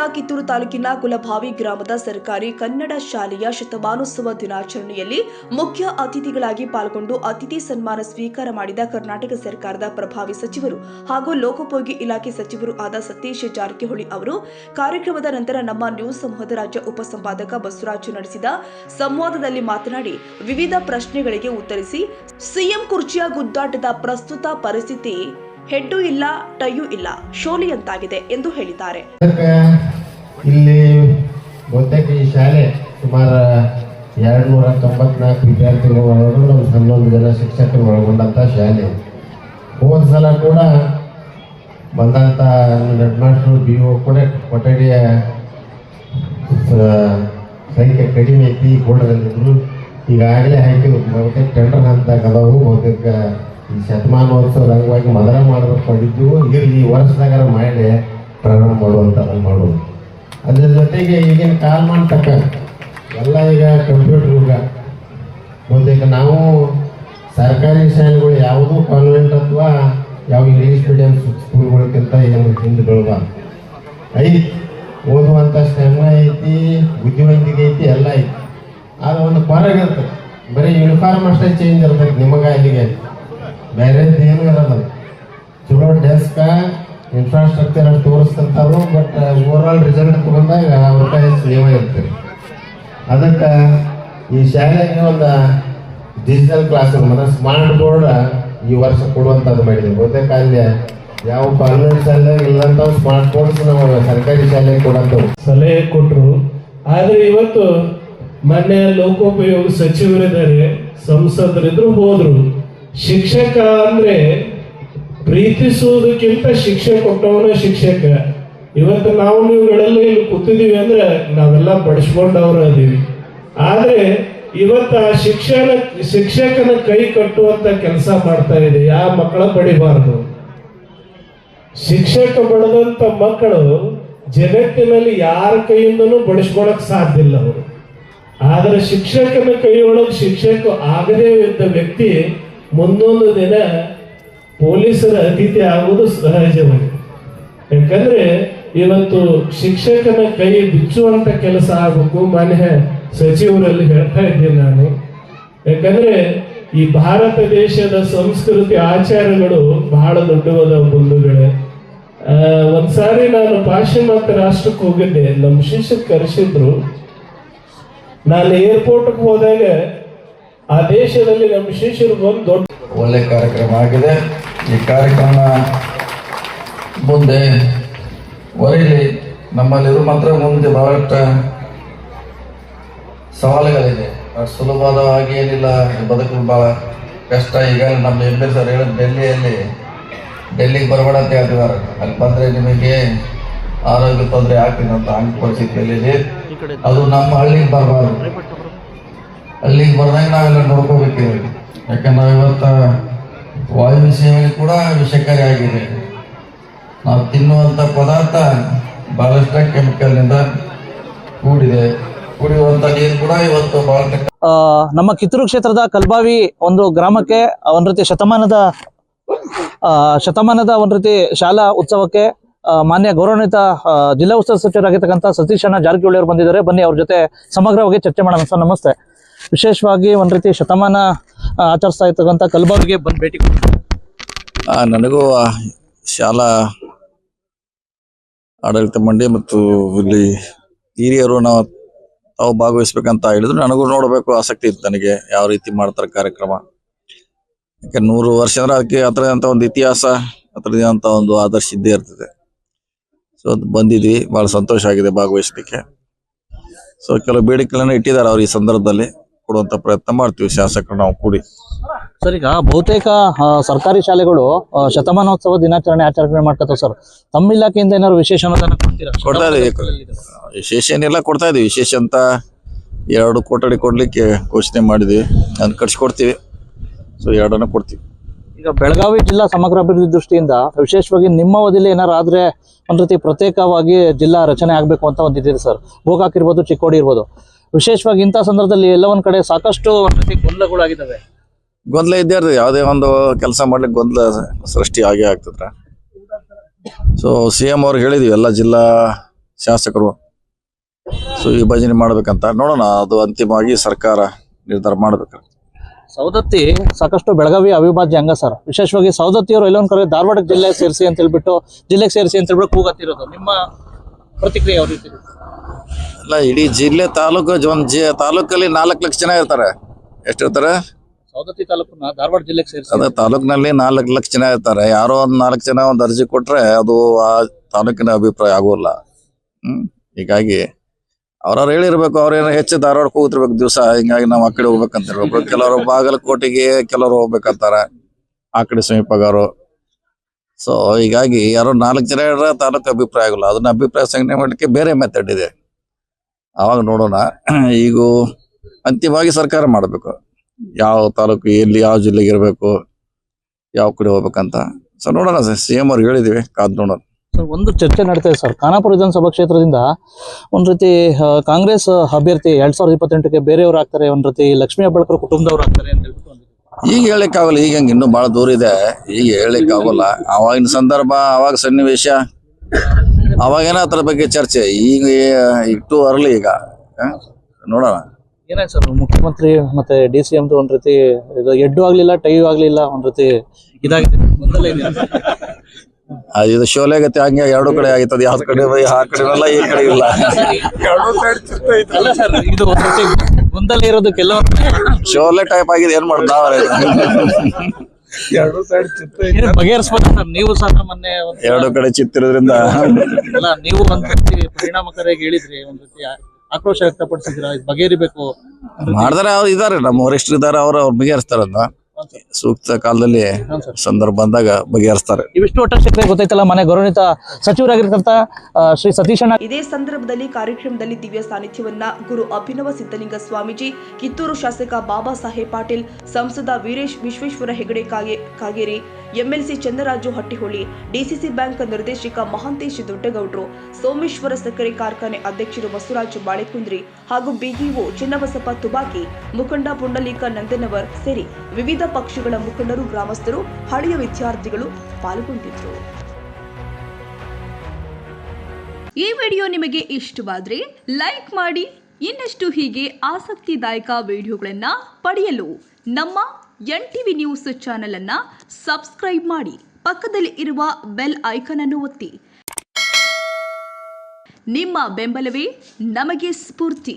ಜಿಲ್ಲಾ ಕಿತ್ತೂರು ತಾಲೂಕಿನ ಕುಲಭಾವಿ ಗ್ರಾಮದ ಸರ್ಕಾರಿ ಕನ್ನಡ ಶಾಲೆಯ ಶತಮಾನೋತ್ಸವ ದಿನಾಚರಣೆಯಲ್ಲಿ ಮುಖ್ಯ ಅತಿಥಿಗಳಾಗಿ ಪಾಲ್ಗೊಂಡು ಅತಿಥಿ ಸನ್ಮಾನ ಸ್ವೀಕಾರ ಮಾಡಿದ ಕರ್ನಾಟಕ ಸರ್ಕಾರದ ಪ್ರಭಾವಿ ಸಚಿವರು ಹಾಗೂ ಲೋಕೋಪಯೋಗಿ ಇಲಾಖೆ ಸಚಿವರು ಆದ ಸತೀಶ್ ಜಾರಕಿಹೊಳಿ ಅವರು ಕಾರ್ಯಕ್ರಮದ ನಂತರ ನಮ್ಮ ನ್ಯೂಸ್ ಸಮೂಹದ ರಾಜ್ಯ ಉಪಸಂಪಾದಕ ಬಸವರಾಜು ನಡೆಸಿದ ಸಂವಾದದಲ್ಲಿ ಮಾತನಾಡಿ ವಿವಿಧ ಪ್ರಶ್ನೆಗಳಿಗೆ ಉತ್ತರಿಸಿ ಸಿಎಂ ಕುರ್ಚಿಯ ಗುದ್ದಾಟದ ಪ್ರಸ್ತುತ ಪರಿಸ್ಥಿತಿ ಹೆಡ್ಡು ಇಲ್ಲ ಟೈಯೂ ಇಲ್ಲ ಶೋಲಿಯಂತಾಗಿದೆ ಎಂದು ಹೇಳಿದ್ದಾರೆ. ಇಲ್ಲಿ ಬಹುತೇಕ ಈ ಶಾಲೆ ಸುಮಾರು 294 ವಿದ್ಯಾರ್ಥಿಗಳು ಒಳಗೊಂಡು 11 ಜನ ಶಿಕ್ಷಕರು ಒಳಗೊಂಡಂತ ಶಾಲೆ. ಹೋದ ಸಲ ಕೂಡ ಬಂದಂತ ಹೆಡ್ ಮಾಸ್ಟರ್ BO ಕೂಡ ಕೊಠಡಿಯ ಸಂಖ್ಯೆ ಕಡಿಮೆ ಐತಿ ಕೂಡದಲ್ಲಿದ್ರು. ಈಗಾಗಲೇ ಹಾಕಿ ಬಹುತೇಕ ಟೆಂಡರ್ ಹಂತದಾಗ ಅದಾವು. ಬಹುತೇಕ ಈ ಶತಮಾನೋತ್ಸವದ ಅಂಗವಾಗಿ ಮೊದಲ ಮಾಡಬೇಕು ಮಾಡಿದ್ದು ಈ ವರ್ಷದಾಗ ಮಾಡಿ ಪ್ರಾರಂಭ ಮಾಡುವಂತ ಮಾಡೋದು. ಅದ್ರ ಜೊತೆಗೆ ಈಗಿನ ಕಾಲಮಾನ ತಕ್ಕ ಎಲ್ಲ ಈಗ ಕಂಪ್ಯೂಟರ್ ಯುಗ. ಬಹುತೇಕ ನಾವು ಸರ್ಕಾರಿ ಶಾಲೆಗಳು ಯಾವುದೂ ಕಾನ್ವೆಂಟ್ ಅಥವಾ ಯಾವ ಇಂಗ್ಲೀಷ್ ಮೀಡಿಯಂ ಸ್ಕೂಲ್ಗಳಕ್ಕಿಂತ ಏನು ಹಿಂದುಗಳು ಐತಿ. ಓದುವಂಥ ಶ್ರಮ ಐತಿ, ಬುದ್ಧಿವಂತಿಕೆ ಐತಿ, ಎಲ್ಲ ಐತಿ. ಆದ್ರೆ ಒಂದು ಹೊರಗಿರ್ತದೆ, ಬರೀ ಯೂನಿಫಾರ್ಮ್ ಅಷ್ಟೇ ಚೇಂಜ್ ಇರ್ತದೆ. ನಿಮಗೆ ಅಲ್ಲಿಗೆ ಬೇರೆ ಏನು ಇರೋದು ಚಲೋ ಡೆಸ್ಕ ಇನ್ಫ್ರಾಸ್ಟ್ರಕ್ಚರ್ ಅಂತ ತೋರಿಸ್ತಂತಾರು. ಬಟ್ ಓವರ್ ಆಲ್ ರಿಸಲ್ಟ್ ತಗೊಂಡಾಗ ಅವ್ರ ಕೈ ಸೇವೆ ಇರ್ತೀವಿ. ಅದಕ್ಕೆ ಈ ಶಾಲೆಗೆ ಒಂದು digital class room smart board ಈ ವರ್ಷ ಕೊಡುವಂಥದ್ದು ಮಾಡಿದ್ವಿ. ಬಹುತೇಕ ಅಲ್ಲಿ ಯಾವ ಕಾನ್ವೆಂಟ್ ಶಾಲೆ ಇಲ್ಲಂತ ಸ್ಮಾರ್ಟ್ ಬೋರ್ಡ್ಸ್ ನಾವು ಸರ್ಕಾರಿ ಶಾಲೆಗೆ ಕೊಡಂತವು ಸಲಹೆ ಕೊಟ್ಟರು. ಆದರೆ ಇವತ್ತು ಮೊನ್ನೆ ಲೋಕೋಪಯೋಗಿ ಸಚಿವರಿದ್ದಾರೆ, ಸಂಸದರಿದ್ರು, ಹೋದ್ರು. ಶಿಕ್ಷಕ ಅಂದ್ರೆ ಪ್ರೀತಿಸುವುದಕ್ಕಿಂತ ಶಿಕ್ಷೆ ಕೊಟ್ಟವನ ಶಿಕ್ಷಕ. ಇವತ್ತು ನಾವು ನೀವುಗಳೆಲ್ಲ ಇಲ್ಲಿ ಕೂತಿದೀವಿ ಅಂದ್ರೆ ನಾವೆಲ್ಲ ಬಡಿಸ್ಕೊಂಡವ್ರು ಅದೀವಿ. ಆದ್ರೆ ಇವತ್ತು ಆ ಶಿಕ್ಷಕನ ಕೈ ಕಟ್ಟುವಂತ ಕೆಲಸ ಮಾಡ್ತಾ ಇದೆ. ಯಾವ ಮಕ್ಕಳ ಬಡಿಬಾರ್ದು. ಶಿಕ್ಷಕ ಬಡದಂತ ಮಕ್ಕಳು ಜಗತ್ತಿನಲ್ಲಿ ಯಾರ ಕೈಯಿಂದನೂ ಬಡಿಸ್ಕೊಳಕ್ ಸಾಧ್ಯ ಇಲ್ಲ ಅವರು. ಆದ್ರೆ ಶಿಕ್ಷಕನ ಕೈಯೊಳಗೆ ಶಿಕ್ಷಕ ಆಗದೇ ಇದ್ದ ವ್ಯಕ್ತಿ ಮುಂದೊಂದು ದಿನ ಪೊಲೀಸರ ಅತಿಥಿ ಆಗುವುದು ಸಹಜವಾಗಿ. ಯಾಕಂದ್ರೆ ಇವತ್ತು ಶಿಕ್ಷಕನ ಕೈ ಬಿಚ್ಚುವಂತ ಕೆಲಸ ಆಗಬೇಕು. ಮಾನ್ಯ ಸಚಿವರಲ್ಲಿ ಹೇಳ್ತಾ ಇದ್ದೀನಿ ನಾನು. ಯಾಕಂದ್ರೆ ಈ ಭಾರತ ದೇಶದ ಸಂಸ್ಕೃತಿ ಆಚಾರಗಳು ಬಹಳ ದೊಡ್ಡವಾದ ಬಂಧುಗಳೇ. ಒಂದ್ಸಾರಿ ನಾನು ಪಾಶ್ಚಿಮಾತ್ಯ ರಾಷ್ಟ್ರಕ್ಕೆ ಹೋಗಿದ್ದೆ. ನಮ್ಮ ಶಿಷ್ಯರು ಕರೆಸಿದ್ರು. ನಾನು ಏರ್ಪೋರ್ಟ್ಗೆ ಹೋದಾಗ ಆ ದೇಶದಲ್ಲಿ ನಮ್ಮ ಶಿಷ್ಯರು ಒಂದು ದೊಡ್ಡ ಒಳ್ಳೆ ಕಾರ್ಯಕ್ರಮ ಆಗಿದೆ. ಈ ಕಾರ್ಯಕ್ರಮ ಮುಂದೆ ವರೀಲಿ. ನಮ್ಮಲ್ಲಿರೋ ಮಾತ್ರ ಮುಂದೆ ಬಹಳಷ್ಟು ಸವಾಲುಗಳಿದೆ. ಸುಲಭವಾಗಿ ಏನಿಲ್ಲ, ಬದುಕಲು ಬಹಳ ಕಷ್ಟ. ಈಗ ನಮ್ಮ MLA ಸರ್ ಹೇಳಿದ ಡೆಲ್ಲಿಗೆ ಬರಬೇಡ ಅಂತ ಹೇಳ್ತಿದ್ದಾರೆ. ಅಲ್ಲಿ ಬಂದರೆ ನಿಮಗೆ ಆರೋಗ್ಯ ತೊಂದರೆ ಆಗ್ತೀನಿ ಅಂತ ಹಂಗೆ ಪರಿಸ್ಥಿತಿಯಲ್ಲಿ ಅದು ನಮ್ಮ ಹಳ್ಳಿಗೆ ಬರಬಾರ್ದು. ಹಳ್ಳಿಗೆ ಬರ್ದಂಗೆ ನಾವೆಲ್ಲ ನೋಡ್ಕೋಬೇಕಿದೆ. ಯಾಕಂದ್ರೆ ಇವತ್ತು ವಾಯು ಸೇವನೆ ಕೂಡ ವಿಷಕಾರಿ ಆಗಿದೆ. ನಾವು ತಿನ್ನುವಂಥ ಪದಾರ್ಥ ಬಹಳಷ್ಟು ಕೆಮಿಕಲ್ನಿಂದ ಕೂಡಿದೆ. ಕುಡಿಯುವಂಥ ನೀರು ಕೂಡ ಇವತ್ತು ಬಹಳ. ನಮ್ಮ ಕಿತ್ತೂರು ಕ್ಷೇತ್ರದ ಕಲ್ಬಾವಿ ಒಂದು ಗ್ರಾಮಕ್ಕೆ ಒಂದು ರೀತಿ ಶತಮಾನದ ಒಂದು ರೀತಿ ಶಾಲಾ ಉತ್ಸವಕ್ಕೆ ಮಾನ್ಯ ಗೌರವಾನ್ವಿತ ಜಿಲ್ಲಾ ಉಸ್ತುವಾರಿ ಸಚಿವರಾಗಿರ್ತಕ್ಕಂಥ ಸತೀಶ್ ಜಾರಕಿಹೊಳಿ ಅವರು ಬಂದಿದ್ದಾರೆ. ಬನ್ನಿ ಅವ್ರ ಜೊತೆ ಸಮಗ್ರವಾಗಿ ಚರ್ಚೆ ಮಾಡೋಣ. ಸರ್ ನಮಸ್ತೆ. ವಿಶೇಷವಾಗಿ ಒಂದು ರೀತಿ ಶತಮಾನ ಆಚರಿಸ್ತಾ ಇರ್ತಕ್ಕಂಥ ಕಲ್ಬಾವಿಗೆ ಬಂದು ಭೇಟಿ ನನಗೂ ಶಾಲಾ ಆಡಳಿತ ಮಂಡಳಿ ಮತ್ತು ಇಲ್ಲಿ ಹಿರಿಯರು ತಾವು ಭಾಗವಹಿಸ್ಬೇಕಂತ ಹೇಳಿದ್ರು. ನನಗೂ ನೋಡಬೇಕು ಆಸಕ್ತಿ ಇತ್ತು. ನನಗೆ ಯಾವ ರೀತಿ ಮಾಡ್ತಾರೆ ಕಾರ್ಯಕ್ರಮ. ಯಾಕೆ 100 ವರ್ಷ ಅಂದ್ರೆ ಅದಕ್ಕೆ ಅದರದಂತ ಒಂದು ಇತಿಹಾಸ, ಅದರದಂತ ಒಂದು ಆದರ್ಶ ಇದ್ದೇ ಇರ್ತದೆ. ಸೊ ಅದು ಬಂದಿದ್ವಿ, ಬಹಳ ಸಂತೋಷ ಆಗಿದೆ ಭಾಗವಹಿಸಲಿಕ್ಕೆ. ಸೊ ಕೆಲವು ಬೇಡಿಕೆಗಳನ್ನು ಇಟ್ಟಿದ್ದಾರೆ ಅವ್ರು. ಈ ಸಂದರ್ಭದಲ್ಲಿ ಕೊಡುವಂತ ಪ್ರಯತ್ನ ಮಾಡ್ತೀವಿ ಶಾಸಕರು ನಾವು ಕೂಡಿ. ಸರ್, ಈಗ ಬಹುತೇಕ ಸರ್ಕಾರಿ ಶಾಲೆಗಳು ಶತಮಾನೋತ್ಸವ ದಿನಾಚರಣೆ ಆಚರಣೆ ಮಾಡ್ಕೊತಾವ ಸರ್. ತಮ್ಮ ಇಲಾಖೆಯಿಂದ ಏನಾದ್ರು ವಿಶೇಷ ಅನುದಾನ ಕೊಡ್ತಾ ಇದೀವಿ. ವಿಶೇಷ ಏನೆಲ್ಲ ಕೊಡ್ತಾ ಇದೀವಿ. ವಿಶೇಷ ಅಂತ 2 ಕೊಠಡಿ ಕೊಡ್ಲಿಕ್ಕೆ ಘೋಷಣೆ ಮಾಡಿದ್ವಿ. ಅದನ್ನ ಕಟ್ಸಿಕೊಡ್ತೀವಿ. ಸೊ 2 ಕೊಡ್ತೀವಿ. ಈಗ ಬೆಳಗಾವಿ ಜಿಲ್ಲಾ ಸಮಗ್ರ ಅಭಿವೃದ್ಧಿ ದೃಷ್ಟಿಯಿಂದ ವಿಶೇಷವಾಗಿ ನಿಮ್ಮ ಅವಧಿಯಲ್ಲಿ ಏನಾರು ಆದ್ರೆ ಒಂದ್ ರೀತಿ ಪ್ರತ್ಯೇಕವಾಗಿ ಜಿಲ್ಲಾ ರಚನೆ ಆಗ್ಬೇಕು ಅಂತ ಒಂದಿದೆ ಸರ್. ಗೋಕಾಕ್ ಇರ್ಬೋದು, ಚಿಕ್ಕೋಡಿ ಇರ್ಬೋದು. ವಿಶೇಷವಾಗಿ ಇಂಥ ಸಂದರ್ಭದಲ್ಲಿ ಎಲ್ಲ ಒಂದ್ ಕಡೆ ಸಾಕಷ್ಟು ಒಂದ್ ರೀತಿ ಗೊಂದಲಗಳಾಗಿದ್ದಾವೆ. ಗೊಂದಲ ಇದ್ದೇ ಇರ್ತದೆ. ಯಾವುದೇ ಒಂದು ಕೆಲಸ ಮಾಡ್ಲಿಕ್ಕೆ ಗೊಂದಲ ಸೃಷ್ಟಿ ಆಗೇ ಆಗ್ತದ್ರ. ಸೊ CM ಅವ್ರಿಗೆ ಹೇಳಿದ್ವಿ, ಎಲ್ಲ ಜಿಲ್ಲಾ ಶಾಸಕರು ಸೊ ವಿಭಜನೆ ಮಾಡ್ಬೇಕಂತ ನೋಡೋಣ. ಅದು ಅಂತಿಮವಾಗಿ ಸರ್ಕಾರ ನಿರ್ಧಾರ ಮಾಡ್ಬೇಕು. ಸವದತ್ತಿ ಸಾಕಷ್ಟು ಬೆಳಗಾವಿ ಅವಿಭಾಜ್ಯ ಅಂಗ ಸರ್. ವಿಶೇಷವಾಗಿ ಸವದತ್ತಿಯವರು ಎಲ್ಲೊಂದ್ ಕಡೆ ಧಾರವಾಡ ಜಿಲ್ಲೆಗೆ ಸೇರಿಸಿ ಅಂತ ಹೇಳ್ಬಿಟ್ಟು ಕೂಗತ್ತಿರೋದು. ನಿಮ್ಮ ಪ್ರತಿಕ್ರಿಯೆ ಯಾವ ರೀತಿ? ಅಲ್ಲ, ಇಡೀ ಜಿಲ್ಲೆ ತಾಲೂಕು ತಾಲೂಕಲ್ಲಿ 4 ಲಕ್ಷ ಜನ ಇರ್ತಾರೆ. ಎಷ್ಟಿರ್ತಾರೆ? ಸವದತ್ತಿ ತಾಲೂಕನ್ನ ಧಾರವಾಡ ಜಿಲ್ಲೆಗೆ ಸೇರಿಸಿ ಅದೇ ತಾಲೂಕಿನಲ್ಲಿ 4 ಲಕ್ಷ ಜನ ಇರ್ತಾರೆ. ಯಾರೋ 4 ಜನ ಒಂದು ಅರ್ಜಿ ಕೊಟ್ರೆ ಅದು ಆ ತಾಲೂಕಿನ ಅಭಿಪ್ರಾಯ ಆಗೋಲ್ಲ. ಹೀಗಾಗಿ ಅವ್ರವ್ರು ಹೇಳಿರ್ಬೇಕು, ಅವ್ರೇನೋ ಹೆಚ್ಚು ಧಾರವಾಡಕ್ಕೆ ಹೋಗ್ತಿರ್ಬೇಕು ದಿವಸ. ಹಿಂಗಾಗಿ ನಾವು ಆ ಕಡೆ ಹೋಗ್ಬೇಕಂತ ಒಬ್ರು, ಕೆಲವರು ಬಾಗಲಕೋಟೆಗೆ, ಕೆಲವರು ಹೋಗ್ಬೇಕಂತಾರ ಆ ಕಡೆ ಸಮೀಪಗಾರು. ಸೊ ಹೀಗಾಗಿ ಯಾರೋ 4 ಜನ ಹೇಳಿದ್ರೆ ತಾಲೂಕು ಅಭಿಪ್ರಾಯ ಆಗೋಲ್ಲ. ಅದನ್ನ ಅಭಿಪ್ರಾಯ ಸಂಗ್ರಹಣೆ ಮಾಡಲಿಕ್ಕೆ ಬೇರೆ ಮೆಥಡ್ ಇದೆ. ಅವಾಗ ನೋಡೋಣ. ಈಗ ಅಂತಿಮವಾಗಿ ಸರ್ಕಾರ ಮಾಡಬೇಕು, ಯಾವ ತಾಲೂಕು ಎಲ್ಲಿ ಯಾವ ಜಿಲ್ಲೆಗೆ ಇರಬೇಕು, ಯಾವ ಕಡೆ ಹೋಗ್ಬೇಕಂತ. ಸೊ ನೋಡೋಣ, CM ಅವ್ರು ಹೇಳಿದೀವಿ, ಕಾದ್ ನೋಡೋಣ. ಸರ್, ಒಂದು ಚರ್ಚೆ ನಡೀತಾ ಇದೆ ಸರ್. ಖಾನಾಪುರ ವಿಧಾನಸಭಾ ಕ್ಷೇತ್ರದಿಂದ ಒಂದ್ ರೀತಿ ಕಾಂಗ್ರೆಸ್ ಅಭ್ಯರ್ಥಿ 2028ಕ್ಕೆ ಬೇರೆಯವ್ರು ಆಗ್ತಾರೆ, ಒಂದ್ ರೀತಿ ಲಕ್ಷ್ಮೀ ಹೆಬ್ಬಾಳ್ಕರ್ ಕುಟುಂಬದವ್ರು ಆಗ್ತಾರೆ ಅಂತ ಹೇಳ್ಬಿಟ್ಟು ಈಗ ಹೇಳಿಕ್ಕಾಗಲ್ಲ. ಈಗ ಇನ್ನೂ ಬಹಳ ದೂರ ಇದೆ, ಈಗ ಹೇಳಿಕ್ಕಾಗಲ್ಲ. ಅವಾಗಿನ ಸಂದರ್ಭ, ಅವಾಗ ಸನ್ನಿವೇಶ, ಅವಾಗೇನ ಅದ್ರ ಬಗ್ಗೆ ಚರ್ಚೆ. ಈಗ ಟು ಅರ್ಲಿ. ಈಗ ನೋಡೋಣ ಏನಾಯ್ತು ಸರ್. ಮುಖ್ಯಮಂತ್ರಿ ಮತ್ತೆ DCM ಒಂದ್ ರೀತಿ ಇದು ಎಡ್ಡು ಆಗ್ಲಿಲ್ಲ, ಟೈವ್ ಆಗ್ಲಿಲ್ಲ, ಒಂದ್ ರೀತಿ ಇದಾಗಿದೆ, ಗೊಂದಲ ಇದೆ. ಇದು ಶೋಲೆ ಗತಿ ಹಂಗೆ 2 ಕಡೆ ಆಗಿತ್ತದ. ಯಾವ ಕಡೆ ಆ ಕಡೆ ಇಲ್ಲ, ಈ ಕಡೆ ಇಲ್ಲ. ಅಲ್ಲ ಸರ್, ಇದು ಒಂದ್ ರೀತಿ ಗೊಂದಲ ಇರೋದು ಕೆಲವರು ಶೋಲೆ ಟೈಪ್ ಆಗಿದೆ. ಏನ್ ಮಾಡ್ದ ಬಗೆಹರಿಸ್ಬೋದು ಸರ್. ನೀವು ಸಹ ಮೊನ್ನೆ 2 ಕಡೆ ಚಿತ್ತಿರೋದ್ರಿಂದ ಅಲ್ಲ, ನೀವು ಒಂದ್ ರೀತಿ ಪರಿಣಾಮಕಾರಿಯಾಗಿ ಹೇಳಿದ್ರಿ, ಒಂದ್ ರೀತಿ ಆಕ್ರೋಶ ವ್ಯಕ್ತಪಡಿಸಿದ್ರ, ಬಗೆಹರಿಬೇಕು ಮಾಡಿದ್ರೆ ಅವ್ರು ಇದಾರೆ, ನಮ್ಮ ವರಿಷ್ಠರು ಇದಾರೆ, ಅವ್ರು ಬಗೆಹರಿಸ್ತಾರಂತ. ಸೂಕ್ತ ಕಾಲದಲ್ಲಿ ಸಂದರ್ಭ ಬಂದಾಗ ಬಗೆಹರಿಸ್ತಾರೆ. ಇವಿಷ್ಟು ಒಟ್ಟಕ್ಷೇತ್ರ ಗೊತ್ತೈತಲ್ಲ. ಮನೆ ಗೌರವಿತ ಸಚಿವರಾಗಿರ್ತಂತ ಶ್ರೀ ಸತೀಶಣ್ಣ. ಇದೇ ಸಂದರ್ಭದಲ್ಲಿ ಕಾರ್ಯಕ್ರಮದಲ್ಲಿ ದಿವ್ಯ ಸಾನ್ನಿಧ್ಯವನ್ನ ಗುರು ಅಭಿನವ ಸಿದ್ದಲಿಂಗ ಸ್ವಾಮೀಜಿ, ಕಿತ್ತೂರು ಶಾಸಕ ಬಾಬಾ ಸಾಹೇಬ್ ಪಾಟೀಲ್, ಸಂಸದ Veeresh Vishweshwar Hegde Kageri, MLC Chandraraju Hattiholi, DCC bank ನಿರ್ದೇಶಕ ಮಹಾಂತೇಶ್ ದೊಡ್ಡಗೌಡ್ರು, ಸೋಮೇಶ್ವರ ಸಕ್ಕರೆ ಕಾರ್ಖಾನೆ ಅಧ್ಯಕ್ಷರು ಬಸವರಾಜ್ ಬಾಳೆಕುಂದ್ರಿ ಹಾಗೂ BEO ಚಿನ್ನಬಸಪ್ಪ ತುಬಾಕಿ, ಮುಖಂಡ ಪುಂಡಲೀಕ ನಂದನವರ್ ಸೇರಿ ವಿವಿಧ ಪಕ್ಷಗಳ ಮುಖಂಡರು, ಗ್ರಾಮಸ್ಥರು, ಹಳೆಯ ವಿದ್ಯಾರ್ಥಿಗಳು ಪಾಲ್ಗೊಂಡಿದ್ದರು. ಈ ವಿಡಿಯೋ ನಿಮಗೆ ಇಷ್ಟವಾದರೆ ಲೈಕ್ ಮಾಡಿ. ಇನ್ನಷ್ಟು ಹೀಗೆ ಆಸಕ್ತಿದಾಯಕ ವಿಡಿಯೋಗಳನ್ನು ಪಡೆಯಲು ನಮ್ಮ NTV ನ್ಯೂಸ್ ಚಾನೆಲ್ ಅನ್ನು ಸಬ್ಸ್ಕ್ರೈಬ್ ಮಾಡಿ. ಪಕ್ಕದಲ್ಲಿ ಇರುವ ಬೆಲ್ ಐಕಾನ್ ಅನ್ನು ಒತ್ತಿ. ನಿಮ್ಮ ಬೆಂಬಲವೇ ನಮಗೆ ಸ್ಫೂರ್ತಿ.